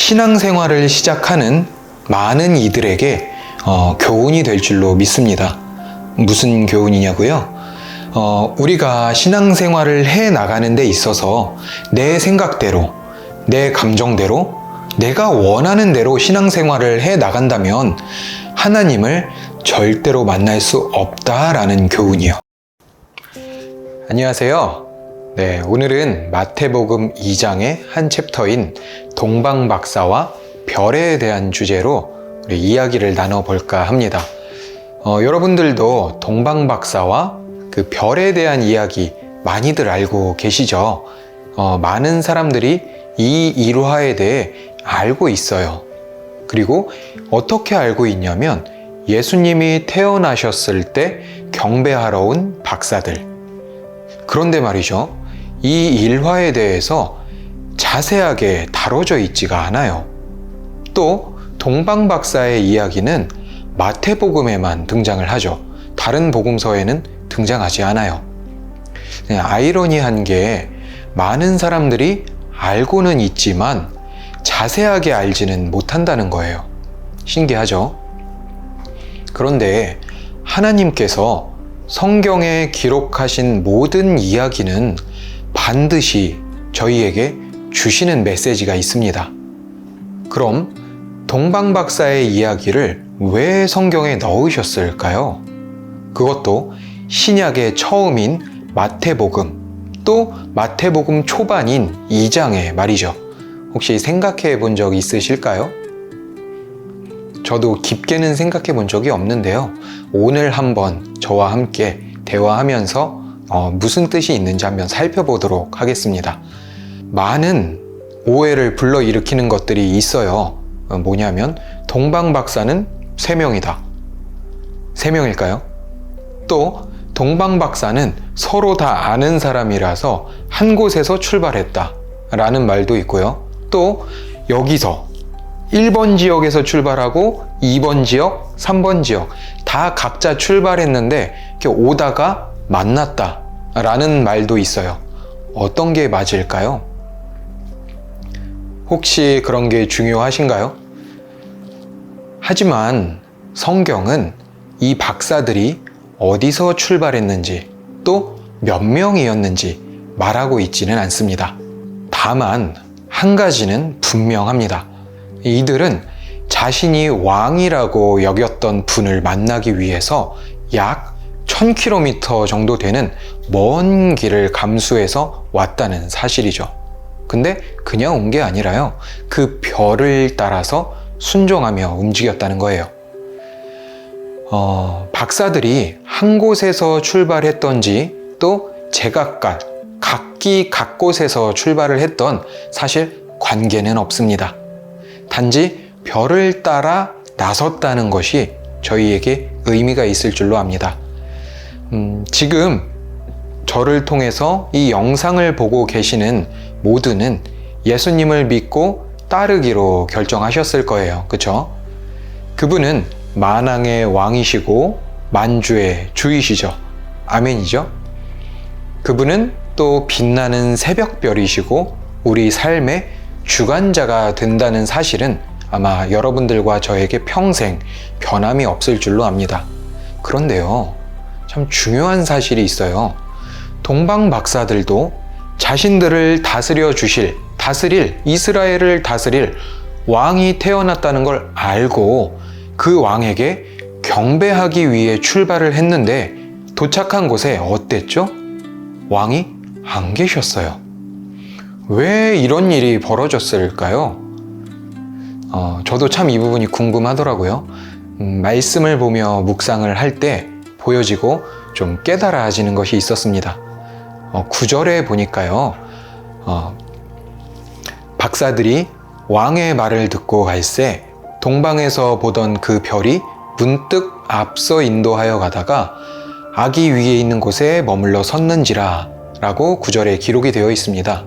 신앙생활을 시작하는 많은 이들에게 교훈이 될 줄로 믿습니다. 무슨 교훈이냐고요? 우리가 신앙생활을 해 나가는 데 있어서 내 생각대로, 내 감정대로, 내가 원하는 대로 신앙생활을 해 나간다면 하나님을 절대로 만날 수 없다라는 교훈이요. 안녕하세요. 네, 오늘은 마태복음 2장의 한 챕터인 동방박사와 별에 대한 주제로 우리 이야기를 나눠볼까 합니다. 여러분들도 동방박사와 그 별에 대한 이야기 많이들 알고 계시죠? 많은 사람들이 이 일화에 대해 알고 있어요. 그리고 어떻게 알고 있냐면 예수님이 태어나셨을 때 경배하러 온 박사들. 그런데 말이죠. 이 일화에 대해서 자세하게 다뤄져 있지가 않아요. 또 동방박사의 이야기는 마태복음에만 등장을 하죠. 다른 복음서에는 등장하지 않아요. 아이러니한 게 많은 사람들이 알고는 있지만 자세하게 알지는 못한다는 거예요. 신기하죠? 그런데 하나님께서 성경에 기록하신 모든 이야기는 반드시 저희에게 주시는 메시지가 있습니다. 그럼 동방박사의 이야기를 왜 성경에 넣으셨을까요? 그것도 신약의 처음인 마태복음, 또 마태복음 초반인 2장에 말이죠. 혹시 생각해 본 적 있으실까요? 저도 깊게는 생각해 본 적이 없는데요. 오늘 한번 저와 함께 대화하면서 무슨 뜻이 있는지 한번 살펴보도록 하겠습니다. 많은 오해를 불러일으키는 것들이 있어요. 뭐냐면 동방박사는 3명이다. 3명일까요? 또 동방박사는 서로 다 아는 사람이라서 한 곳에서 출발했다 라는 말도 있고요. 또 여기서 1번 지역에서 출발하고 2번 지역, 3번 지역 다 각자 출발했는데 이렇게 오다가 만났다 라는 말도 있어요. 어떤 게 맞을까요? 혹시 그런 게 중요하신가요? 하지만 성경은 이 박사들이 어디서 출발했는지 또 몇 명이었는지 말하고 있지는 않습니다. 다만 한 가지는 분명합니다. 이들은 자신이 왕이라고 여겼던 분을 만나기 위해서 약 1000km 정도 되는 먼 길을 감수해서 왔다는 사실이죠. 근데 그냥 온 게 아니라요. 그 별을 따라서 순종하며 움직였다는 거예요. 박사들이 한 곳에서 출발했던지 또 제각각 각기 각 곳에서 출발을 했던 사실 관계는 없습니다. 단지 별을 따라 나섰다는 것이 저희에게 의미가 있을 줄로 압니다. 지금 저를 통해서 이 영상을 보고 계시는 모두는 예수님을 믿고 따르기로 결정하셨을 거예요. 그쵸? 그분은 만왕의 왕이시고 만주의 주이시죠. 아멘이죠? 그분은 또 빛나는 새벽별이시고 우리 삶의 주관자가 된다는 사실은 아마 여러분들과 저에게 평생 변함이 없을 줄로 압니다. 그런데요, 참 중요한 사실이 있어요. 동방박사들도 자신들을 다스릴 이스라엘을 다스릴 왕이 태어났다는 걸 알고 그 왕에게 경배하기 위해 출발을 했는데 도착한 곳에 어땠죠? 왕이 안 계셨어요. 왜 이런 일이 벌어졌을까요? 저도 참 이 부분이 궁금하더라고요. 말씀을 보며 묵상을 할 때 보여지고 좀 깨달아지는 것이 있었습니다. 9절에 보니까요. 박사들이 왕의 말을 듣고 갈새 동방에서 보던 그 별이 문득 앞서 인도하여 가다가 아기 위에 있는 곳에 머물러 섰는지라 라고 9절에 기록이 되어 있습니다.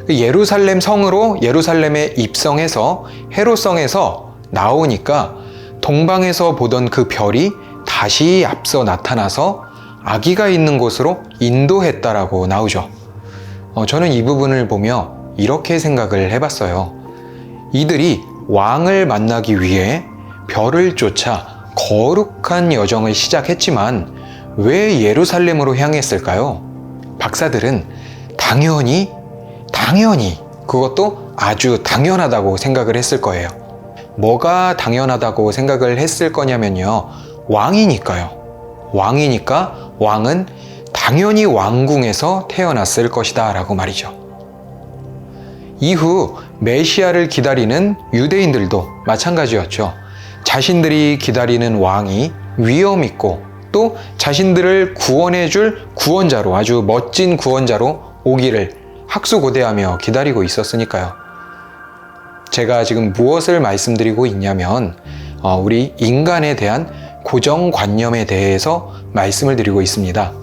예루살렘 성으로 예루살렘에 입성해서 헤롯성에서 나오니까 동방에서 보던 그 별이 다시 앞서 나타나서 아기가 있는 곳으로 인도했다라고 나오죠. 저는 이 부분을 보며 이렇게 생각을 해봤어요. 이들이 왕을 만나기 위해 별을 쫓아 거룩한 여정을 시작했지만 왜 예루살렘으로 향했을까요? 박사들은 당연히 그것도 아주 당연하다고 생각을 했을 거예요. 뭐가 당연하다고 생각을 했을 거냐면요. 왕이니까요. 왕이니까 왕은 당연히 왕궁에서 태어났을 것이다 라고 말이죠. 이후 메시아를 기다리는 유대인들도 마찬가지였죠. 자신들이 기다리는 왕이 위엄 있고 또 자신들을 구원해줄 구원자로, 아주 멋진 구원자로 오기를 학수고대하며 기다리고 있었으니까요. 제가 지금 무엇을 말씀드리고 있냐면 우리 인간에 대한 고정관념에 대해서 말씀을 드리고 있습니다.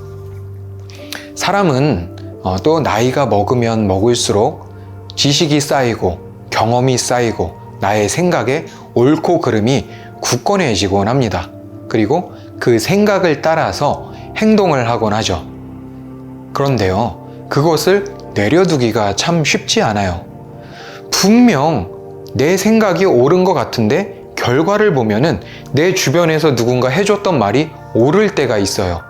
사람은 또 나이가 먹으면 먹을수록 지식이 쌓이고 경험이 쌓이고 나의 생각에 옳고 그름이 굳건해지곤 합니다. 그리고 그 생각을 따라서 행동을 하곤 하죠. 그런데요, 그것을 내려두기가 참 쉽지 않아요. 분명 내 생각이 옳은 것 같은데 결과를 보면은 내 주변에서 누군가 해줬던 말이 옳을 때가 있어요.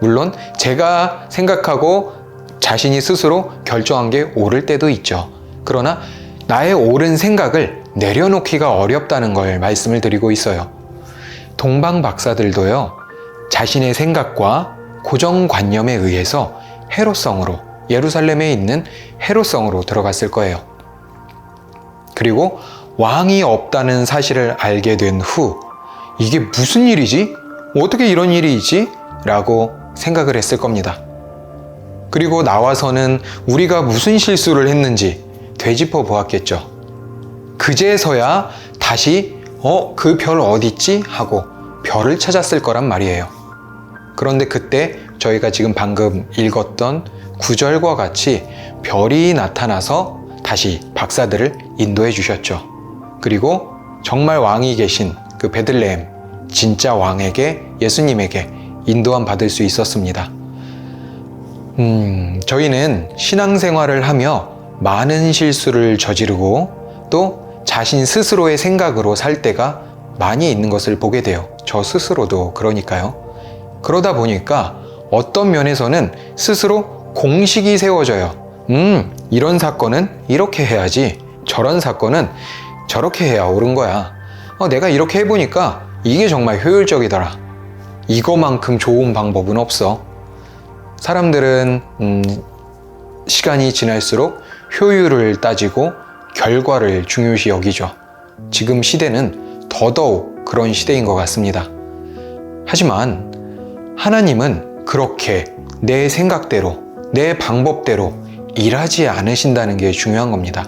물론 제가 생각하고 자신이 스스로 결정한 게 옳을 때도 있죠. 그러나 나의 옳은 생각을 내려놓기가 어렵다는 걸 말씀을 드리고 있어요. 동방 박사들도요, 자신의 생각과 고정관념에 의해서 헤로성으로, 예루살렘에 있는 헤로성으로 들어갔을 거예요. 그리고 왕이 없다는 사실을 알게 된 후, 이게 무슨 일이지? 어떻게 이런 일이 있지? 라고 생각을 했을 겁니다. 그리고 나와서는 우리가 무슨 실수를 했는지 되짚어 보았겠죠. 그제서야 다시 그 별 어딨지? 하고 별을 찾았을 거란 말이에요. 그런데 그때 저희가 지금 방금 읽었던 구절과 같이 별이 나타나서 다시 박사들을 인도해 주셨죠. 그리고 정말 왕이 계신 그 베들레헴, 진짜 왕에게, 예수님에게 인도함 받을 수 있었습니다. 저희는 신앙생활을 하며 많은 실수를 저지르고 또 자신 스스로의 생각으로 살 때가 많이 있는 것을 보게 돼요. 저 스스로도 그러니까요. 그러다 보니까 어떤 면에서는 스스로 공식이 세워져요. 이런 사건은 이렇게 해야지, 저런 사건은 저렇게 해야 옳은 거야. 내가 이렇게 해보니까 이게 정말 효율적이더라. 이거만큼 좋은 방법은 없어. 사람들은 시간이 지날수록 효율을 따지고 결과를 중요시 여기죠. 지금 시대는 더더욱 그런 시대인 것 같습니다. 하지만 하나님은 그렇게 내 생각대로, 내 방법대로 일하지 않으신다는 게 중요한 겁니다.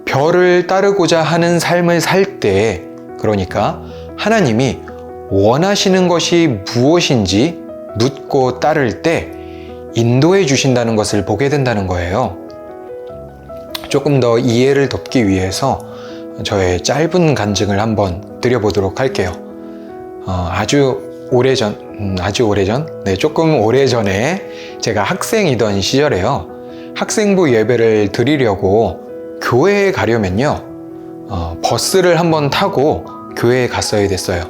별을 따르고자 하는 삶을 살 때, 그러니까 하나님이 원하시는 것이 무엇인지 묻고 따를 때 인도해 주신다는 것을 보게 된다는 거예요. 조금 더 이해를 돕기 위해서 저의 짧은 간증을 한번 드려보도록 할게요. 아주 오래전, 조금 오래전에 제가 학생이던 시절에요. 학생부 예배를 드리려고 교회에 가려면요, 버스를 한번 타고 교회에 갔어야 됐어요.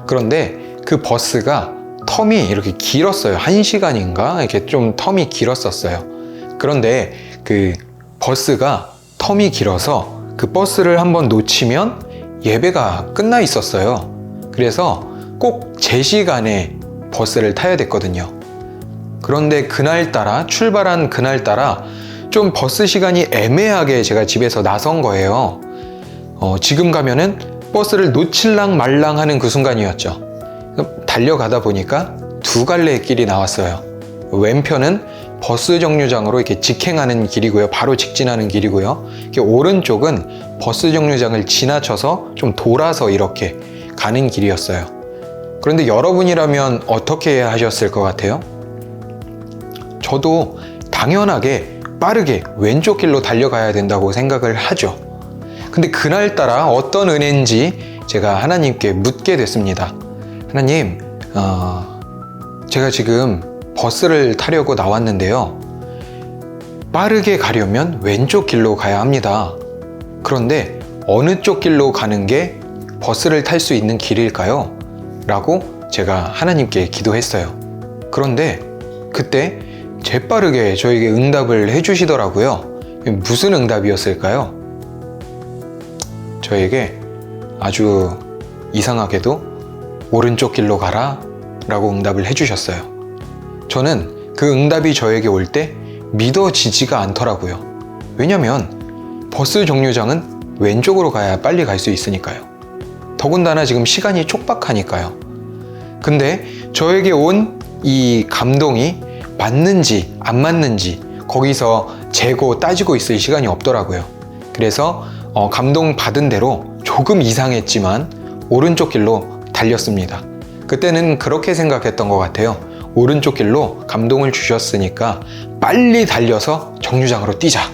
그런데 그 버스가 텀이 이렇게 길었어요. 1시간인가? 이렇게 좀 텀이 길었었어요. 그런데 그 버스가 텀이 길어서 그 버스를 한번 놓치면 예배가 끝나 있었어요. 그래서 꼭 제 시간에 버스를 타야 됐거든요. 그런데 그날따라, 출발한 그날따라 좀 버스 시간이 애매하게 제가 집에서 나선 거예요. 지금 가면은 버스를 놓칠랑 말랑 하는 그 순간이었죠. 달려가다 보니까 두 갈래의 길이 나왔어요. 왼편은 버스 정류장으로 이렇게 직행하는 길이고요. 바로 직진하는 길이고요. 이렇게 오른쪽은 버스 정류장을 지나쳐서 좀 돌아서 이렇게 가는 길이었어요. 그런데 여러분이라면 어떻게 하셨을 것 같아요? 저도 당연하게 빠르게 왼쪽 길로 달려가야 된다고 생각을 하죠. 근데 그날따라 어떤 은혜인지 제가 하나님께 묻게 됐습니다. 하나님, 제가 지금 버스를 타려고 나왔는데요. 빠르게 가려면 왼쪽 길로 가야 합니다. 그런데 어느 쪽 길로 가는 게 버스를 탈 수 있는 길일까요? 라고 제가 하나님께 기도했어요. 그런데 그때 재빠르게 저에게 응답을 해주시더라고요. 무슨 응답이었을까요? 저에게 아주 이상하게도 오른쪽 길로 가라 라고 응답을 해주셨어요. 저는 그 응답이 저에게 올 때 믿어지지가 않더라고요. 왜냐면 버스 정류장은 왼쪽으로 가야 빨리 갈 수 있으니까요. 더군다나 지금 시간이 촉박하니까요. 근데 저에게 온 이 감동이 맞는지 안 맞는지 거기서 재고 따지고 있을 시간이 없더라고요. 그래서 감동 받은 대로 조금 이상했지만 오른쪽 길로 달렸습니다. 그때는 그렇게 생각했던 것 같아요. 오른쪽 길로 감동을 주셨으니까 빨리 달려서 정류장으로 뛰자.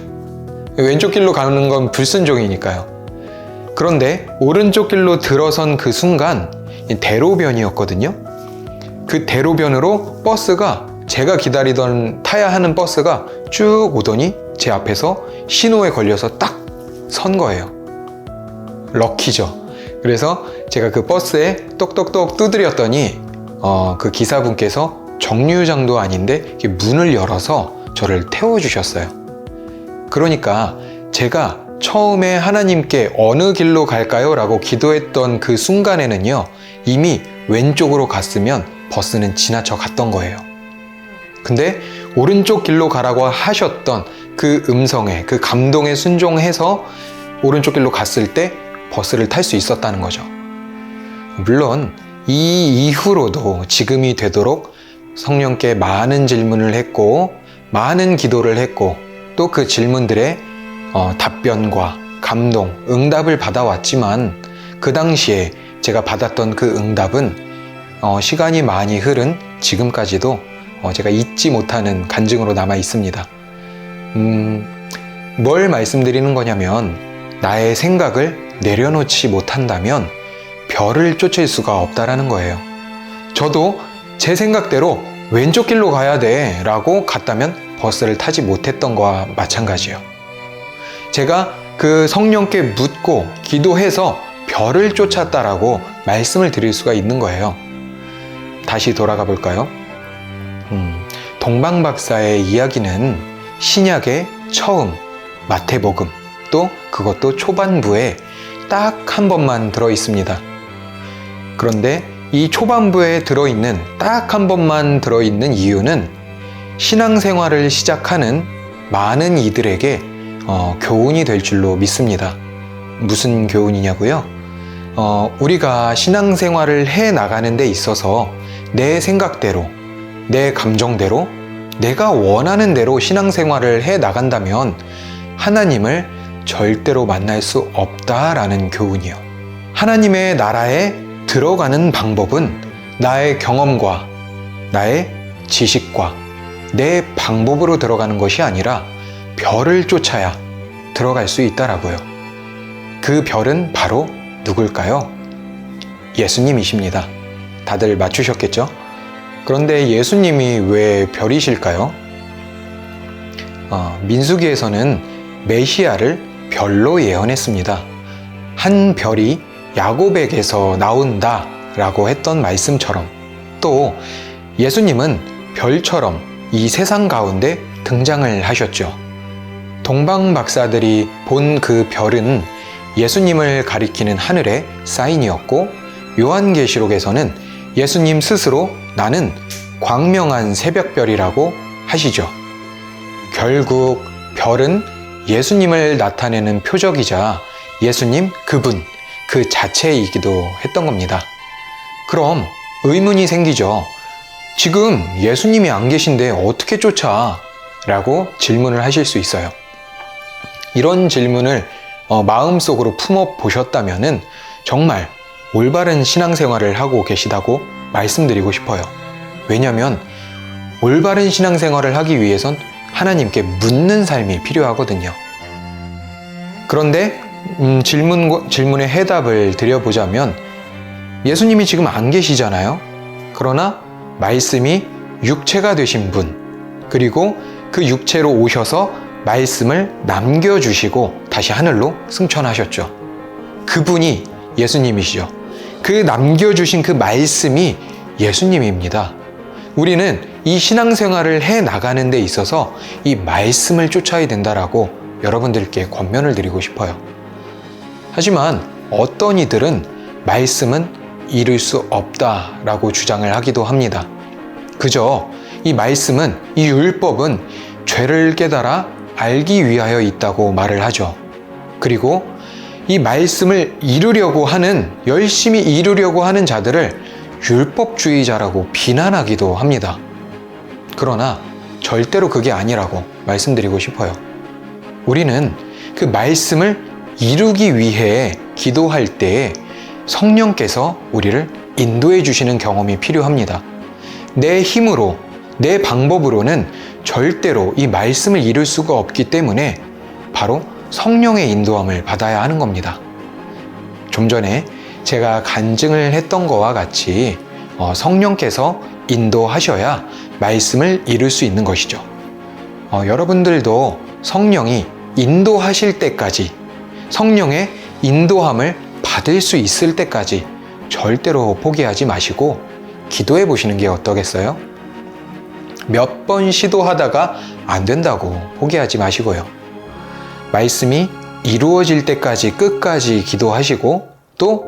왼쪽 길로 가는 건 불순종이니까요. 그런데 오른쪽 길로 들어선 그 순간 대로변이었거든요. 그 대로변으로 버스가, 제가 기다리던 타야 하는 버스가 쭉 오더니 제 앞에서 신호에 걸려서 딱 선 거예요. 럭키죠. 그래서 제가 그 버스에 똑똑똑 두드렸더니 그 기사분께서 정류장도 아닌데 문을 열어서 저를 태워주셨어요. 그러니까 제가 처음에 하나님께 어느 길로 갈까요? 라고 기도했던 그 순간에는요, 이미 왼쪽으로 갔으면 버스는 지나쳐 갔던 거예요. 근데 오른쪽 길로 가라고 하셨던 그 음성에, 그 감동에 순종해서 오른쪽 길로 갔을 때 버스를 탈 수 있었다는 거죠. 물론 이 이후로도 지금이 되도록 성령께 많은 질문을 했고 많은 기도를 했고 또 그 질문들의 답변과 감동, 응답을 받아왔지만 그 당시에 제가 받았던 그 응답은 시간이 많이 흐른 지금까지도 제가 잊지 못하는 간증으로 남아 있습니다. 뭘 말씀드리는 거냐면 나의 생각을 내려놓지 못한다면 별을 쫓을 수가 없다라는 거예요. 저도 제 생각대로 왼쪽 길로 가야 돼 라고 갔다면 버스를 타지 못했던 거와 마찬가지예요. 제가 그 성령께 묻고 기도해서 별을 쫓았다라고 말씀을 드릴 수가 있는 거예요. 다시 돌아가 볼까요? 동방박사의 이야기는 신약의 처음 마태복음, 또 그것도 초반부에 딱 한 번만 들어 있습니다. 그런데 이 초반부에 들어있는 딱 한 번만 들어있는 이유는 신앙생활을 시작하는 많은 이들에게 교훈이 될 줄로 믿습니다. 무슨 교훈이냐고요? 우리가 신앙생활을 해 나가는 데 있어서 내 생각대로, 내 감정대로, 내가 원하는 대로 신앙생활을 해 나간다면 하나님을 절대로 만날 수 없다라는 교훈이요. 하나님의 나라에 들어가는 방법은 나의 경험과 나의 지식과 내 방법으로 들어가는 것이 아니라 별을 쫓아야 들어갈 수 있다라고요. 그 별은 바로 누굴까요? 예수님이십니다. 다들 맞추셨겠죠? 그런데 예수님이 왜 별이실까요? 민수기에서는 메시아를 별로 예언했습니다. 한 별이 야곱에게서 나온다 라고 했던 말씀처럼 또 예수님은 별처럼 이 세상 가운데 등장을 하셨죠. 동방 박사들이 본 그 별은 예수님을 가리키는 하늘의 사인이었고 요한계시록에서는 예수님 스스로 나는 광명한 새벽별이라고 하시죠. 결국 별은 예수님을 나타내는 표적이자 예수님 그분 그 자체이기도 했던 겁니다. 그럼 의문이 생기죠. 지금 예수님이 안 계신데 어떻게 쫓아? 라고 질문을 하실 수 있어요. 이런 질문을 마음속으로 품어 보셨다면은 정말 올바른 신앙생활을 하고 계시다고 말씀드리고 싶어요. 왜냐하면 올바른 신앙생활을 하기 위해선 하나님께 묻는 삶이 필요하거든요. 그런데 질문의 해답을 드려보자면 예수님이 지금 안 계시잖아요. 그러나 말씀이 육체가 되신 분, 그리고 그 육체로 오셔서 말씀을 남겨주시고 다시 하늘로 승천하셨죠. 그분이 예수님이시죠. 그 남겨주신 그 말씀이 예수님입니다. 우리는 이 신앙생활을 해 나가는 데 있어서 이 말씀을 쫓아야 된다라고 여러분들께 권면을 드리고 싶어요. 하지만 어떤 이들은 말씀은 이룰 수 없다라고 주장을 하기도 합니다. 그저 이 말씀은, 이 율법은 죄를 깨달아 알기 위하여 있다고 말을 하죠. 그리고 이 말씀을 이루려고 하는, 열심히 이루려고 하는 자들을 율법주의자라고 비난하기도 합니다. 그러나 절대로 그게 아니라고 말씀드리고 싶어요. 우리는 그 말씀을 이루기 위해 기도할 때에 성령께서 우리를 인도해 주시는 경험이 필요합니다. 내 힘으로, 내 방법으로는 절대로 이 말씀을 이룰 수가 없기 때문에 바로 성령의 인도함을 받아야 하는 겁니다. 좀 전에 제가 간증을 했던 것과 같이 성령께서 인도하셔야 말씀을 이룰 수 있는 것이죠. 여러분들도 성령이 인도하실 때까지, 성령의 인도함을 받을 수 있을 때까지 절대로 포기하지 마시고 기도해 보시는 게 어떠겠어요? 몇 번 시도하다가 안 된다고 포기하지 마시고요. 말씀이 이루어질 때까지 끝까지 기도하시고 또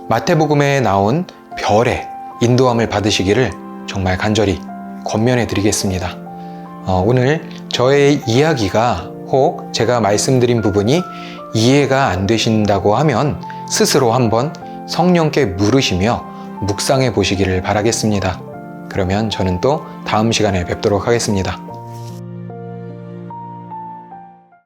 마태복음에 나온 별의 인도함을 받으시기를 정말 간절히 권면해 드리겠습니다. 오늘 저의 이야기가 혹 제가 말씀드린 부분이 이해가 안 되신다고 하면 스스로 한번 성령께 물으시며 묵상해 보시기를 바라겠습니다. 그러면 저는 또 다음 시간에 뵙도록 하겠습니다.